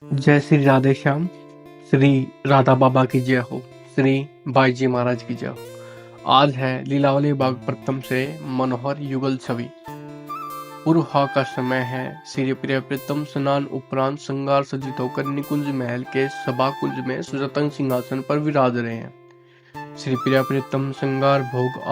जय श्री राधे श्याम। श्री राधा बाबा की जय हो। श्री भाई जी महाराज की जय हो। आज है लीलावली बाग प्रथम से मनोहर युगल छवि। पूर्वा का समय है। श्री प्रिय प्रीतम स्नान उपरांत श्रृंगार सज्जित होकर निकुंज महल के सभा कुंज में सुरतन सिंहासन पर विराज रहे हैं। श्री प्रिय प्रीतम श्रृंगार भोग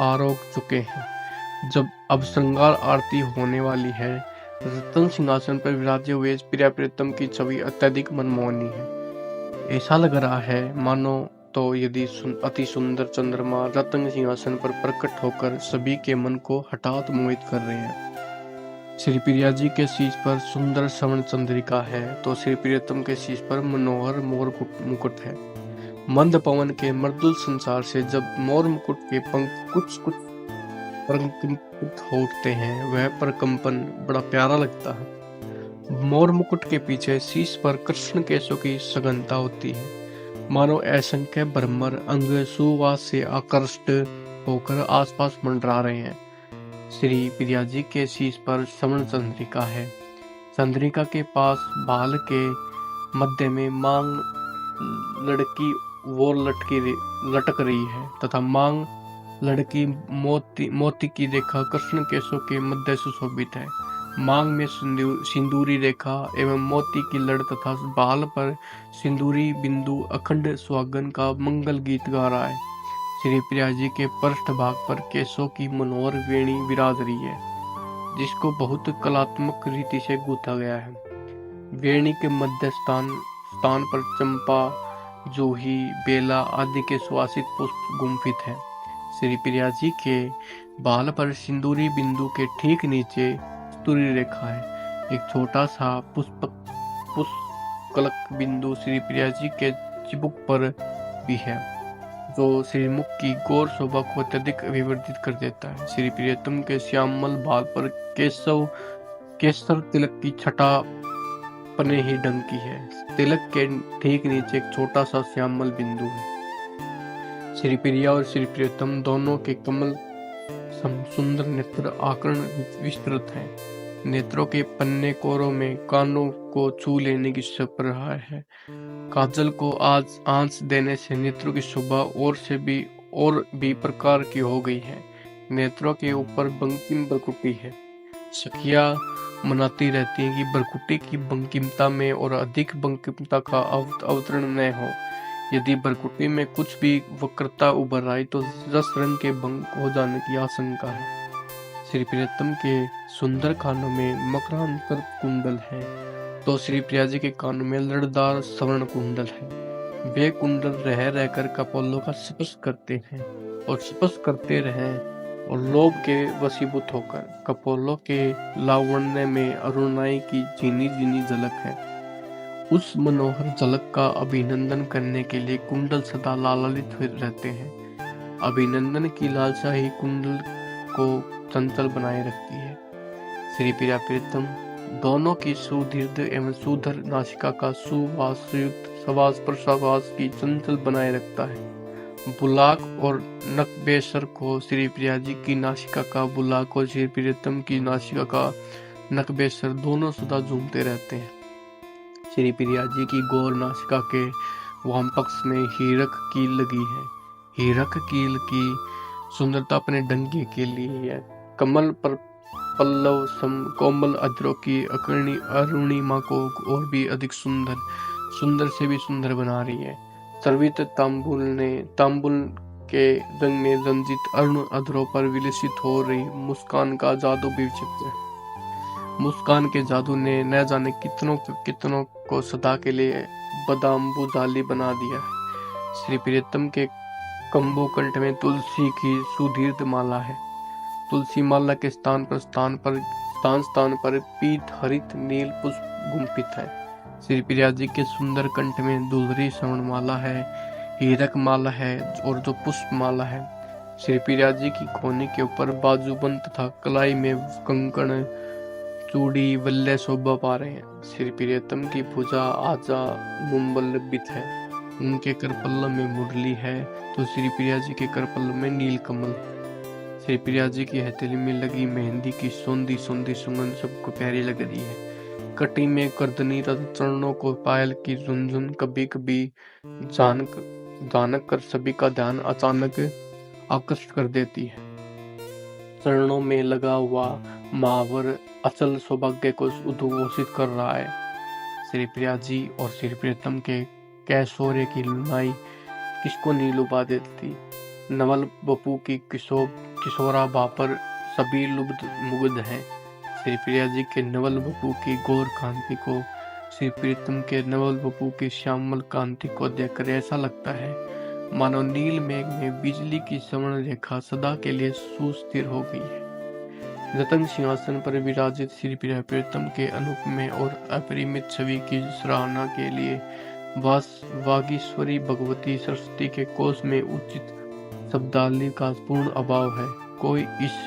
आरोग चुके हैं। जब अब श्रृंगार आरती होने वाली है। रत्न सिंहासन पर विराजे हुए प्रिया प्रीतम की छवि अत्यधिक मनमोहनी है। ऐसा लग रहा है मानो तो यदि अति सुंदर चंद्रमा रत्न सिंहासन पर प्रकट होकर सभी के मन को हठात मोहित कर रहे हैं। श्री प्रिया जी के शीश पर सुंदर स्वर्ण चंद्रिका है तो श्री प्रियतम के शीश पर मनोहर मोर मुकुट है। मंद पवन के मृदुल संसार से जब मोर मुकुट के पंख कुछ कुछ प्रकंपित हो उठते हैं, वह प्रकंपन बड़ा प्यारा लगता है। मोर मुकुट के पीछे शीश पर कृष्ण केशों की सघनता होती है, मानो असंख्य भ्रमर अंग सुवास से आकृष्ट होकर आसपास मंडरा रहे हैं। श्री प्रिया जी के शीश पर स्वर्ण चंद्रिका है। चंद्रिका के पास बाल के मध्य में मांग लड़की वो लटक रही है तथा मांग लड़की मोती की रेखा कृष्ण केशों के मध्य सुशोभित है। मांग में सिंदूरी रेखा एवं मोती की लड़ तथा बाल पर सिंदूरी बिंदु अखंड सुहागन का मंगल गीत गा रहा है। श्री प्रिया जी के पृष्ठ भाग पर केशों की मनोहर वेणी विराज रही है, जिसको बहुत कलात्मक रीति से गूंथा गया है। वेणी के मध्य स्थान पर चंपा, जूही, बेला आदि के सुवासित पुष्प गुंफित हैं। श्री प्रिया जी के बाल पर सिंदूरी बिंदु के ठीक नीचे स्तूरी रेखा है। एक छोटा सा पुष्कलक बिंदु श्री प्रिया जी के चिबुक पर भी है, जो श्रीमुख की गौर शोभा को अत्यधिक अभिवर्धित कर देता है। श्री प्रियतम के श्यामल बाल पर केसर तिलक की छटा पने ही ढंग की है। तिलक के ठीक नीचे एक छोटा सा श्यामल बिंदु है। श्री प्रिया और श्री प्रियतम दोनों के कमल सुंदर नेत्र आकर्ण विस्तृत हैं। नेत्रों के पन्ने कोरों में कानों को छू लेने की सप रहा है। काजल को आज आंच देने से नेत्रों की शोभा और भी प्रकार की हो गई है। नेत्रों के ऊपर बंकिम बरकुटी है। सखिया मनाती रहती हैं कि बरकुटी की बंकिमता में और अधिक बंकिमता का अवतरण न हो। यदि बरकुटी में कुछ भी वक्रता उभर आई तो रस रंग के भंग हो जाने की आशंका है। श्री प्रियतम के सुंदर कानों में मकरांतर कुंडल है तो श्री प्रिया जी के कानों में लड़दार स्वर्ण कुंडल है। वे कुंडल रह रहकर कपोलों का स्पर्श करते हैं और स्पर्श करते रहें और लोभ के वशीभूत होकर कपोलों के लावण्य में अरुणाई की झीनी झीनी झलक है। उस मनोहर झलक का अभिनंदन करने के लिए कुंडल सदा लालायित रहते हैं। अभिनंदन की लालसा ही कुंडल को चंचल बनाए रखती है। श्री प्रिया प्रीतम दोनों की सुदीर्घ एवं सुधर नासिका का सुवासयुक्त सवास प्रसवास की चंचल बनाए रखता है। बुलाक और नकबेसर को श्री प्रिया जी की नासिका का बुलाक और श्री प्रियतम की नासिका का नकबेसर दोनों सदा झूमते रहते हैं। श्री प्रिया जी की गौर नासिका के वाम पक्ष में हीरक कील लगी है। हीरक कील की सुंदरता अपने डंगे के लिए है। कमल पर पल्लव कोमल अधरों की अरुणिमा को और भी अधिक सुंदर से भी सुंदर बना रही है। सर्वित तांबुल के रंग में रंजित अरुण अधरों पर विलसित हो रही मुस्कान का जादू भी विचित्र है। मुस्कान के जादू ने न जाने कितनों को सदा के लिए बदाम्बु जाली बना दिया है। श्री प्रियतम के कंबो कंठ में तुलसी की सुदीर्घ माला है। तुलसी माला के स्थान पर पीत हरित नील पुष्प गुंफित है। श्री प्रिया जी के सुंदर कंठ में दुलहरी श्रवण माला है, हीरक माला है और जो पुष्प माला है। श्री प्रिया जी की खोनी के ऊपर बाजूबंद तथा कलाई में कंकण चूड़ी वल्ले शोभा पा रहे हैं। श्री प्रियतम की भुजा आजा मुंबलबित है। उनके करपल्लव में मुरली है तो श्री प्रिया जी के करपल्लव में नील कमल। श्री प्रिया जी की हथेली में लगी मेहंदी की सौंधी सुगंध सबको प्यारी लग रही है। कटी में करदनी तथा चरणों को पायल की झुनझुन कभी कभी जानक कर सभी का ध्यान अचानक आकर्षित कर देती है। चरणों में लगा हुआ महावर अचल सौभाग्य को उद्घोषित कर रहा है। श्री प्रिया जी और श्री प्रियतम के कैशोर्य की लुनाई किसको नहीं लुभा देती। नवल बपू की किशोरा पर सभी लुब्ध मुग्ध हैं। श्री प्रिया जी के नवल बपू की गौर कांति को, श्री प्रीतम के नवल बपू की श्यामल कांति को देखकर ऐसा लगता है मानो नील मेघ में बिजली की स्वर्ण रेखा सदा के लिए सुस्थिर हो गई है। रतन सिंहासन पर विराजित श्री प्रिया प्रीतम के अनुपम और अपरिमित छवि की सराहना के लिए वागीश्वरी भगवती सरस्वती के कोष में उचित शब्दावली का पूर्ण अभाव है। कोई इस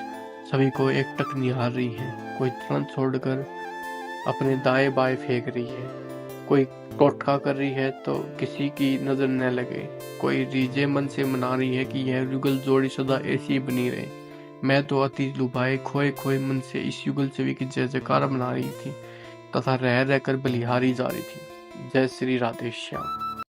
छवि को एकटक निहार रही है, कोई तुरंत छोड़कर अपने दाएं बाएं फेंक रही है, कोई टोटका कर रही है तो किसी की नजर न लगे, कोई रीझे मन से मना रही है कि यह युगल जोड़ी सदा ऐसी ही बनी रहे। मैं तो अति लुभाए खोए मन से इस युगल छवि की जय जयकार बना रही थी तथा रह रहकर बलिहारी जा रही थी। जय श्री राधे श्याम।